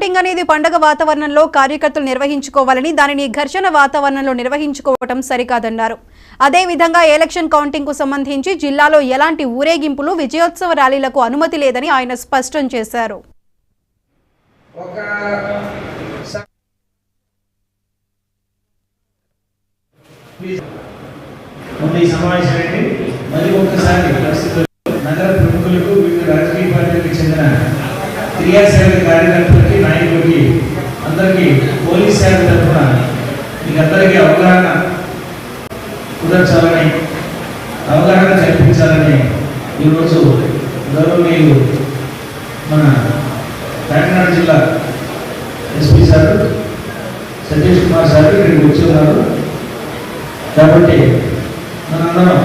Counting అనేది పండగ వాతావరణంలో కార్యకర్తలు నిర్వహించుకోవాలని, దానిని ఘర్షణ వాతావరణంలో నిర్వహించుకోవటం సరికాదన్నారు. అదేవిధంగా ఎలక్షన్ కౌంటింగ్ కు సంబంధించి జిల్లాలో ఎలాంటి ఊరేగింపులు, విజయోత్సవ ర్యాలీలకు అనుమతి లేదని ఆయన స్పష్టం చేశారు. నగర ప్రముఖులకు, వివిధ రాజకీయ పార్టీలకు చెందిన క్రియాశీలక కార్యకర్తలకి, నాయకులకి అందరికీ పోలీస్ శాఖ తరఫున మీకు అందరికీ అవగాహన కుదర్చాలని, అవగాహన కల్పించాలని ఈరోజు గౌరవనీయులు మన కాకినాడ జిల్లా SP sir Satish Kumar sir ఇక్కడికి వచ్చి ఉన్నారు. కాబట్టి మనందరం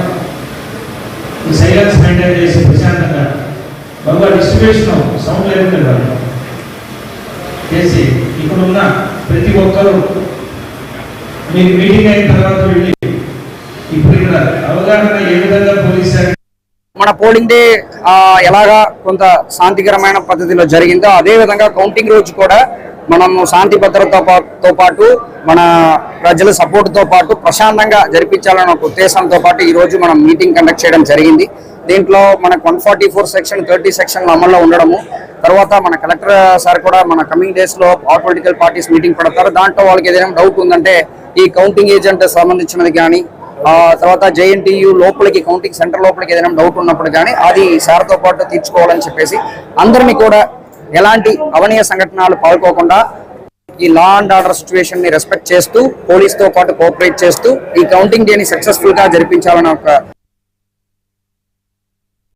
ఈ సైలెన్స్ మెయింటైన్ చేసి ప్రశాంతంగా బాగా డిస్ట్రిబ్యూషన్ సౌండ్ లేకుండా చేసి ఇక్కడ ఉన్న ప్రతి ఒక్కరూ మీకు మీటింగ్ అయిన తర్వాత వెళ్ళి ఇప్పుడు ఇక్కడ అవగాహన ఏ విధంగా పోలీస్ శాఖ మన పోలింగ్ డే ఎలాగా కొంత శాంతికరమైన పద్ధతిలో జరిగిందో అదే విధంగా కౌంటింగ్ రోజు కూడా మనం శాంతి భద్రతతో పాటు మన ప్రజల సపోర్ట్ తో పాటు ప్రశాంతంగా జరిపించాలన్న ఒక ఉద్దేశంతో పాటు ఈ రోజు మనం మీటింగ్ కండక్ట్ చేయడం జరిగింది. దీంట్లో మనకు 144 సెక్షన్ 30 సెక్షన్ అమల్లో ఉండడము, తర్వాత మన కలెక్టర్ సార్ కూడా మన కమింగ్ డేస్ లో ఆల్ పొలిటికల్ పార్టీస్ మీటింగ్ పెడతారు. దాంట్లో వాళ్ళకి ఏదైనా డౌట్ ఉందంటే ఈ కౌంటింగ్ ఏజెంట్ సంబంధించినది కానీ, తర్వాత JNTU లోపలికి కౌంటింగ్ సెంటర్ లోపలికి ఏదైనా డౌట్ ఉన్నప్పుడు కానీ అది సార్తో పాటు తీర్చుకోవాలని చెప్పేసి అందరినీ కూడా ఎలాంటి అవనీయ సంఘటనలు పాల్గొకుండా ఈ లా అండ్ ఆర్డర్ సిచ్యువేషన్ ని రెస్పెక్ట్ చేస్తూ పోలీస్ తో పాటు కోఆపరేట్ చేస్తూ ఈ కౌంటింగ్ డే ని సక్సెస్ఫుల్ గా జరిపించాలని ఒక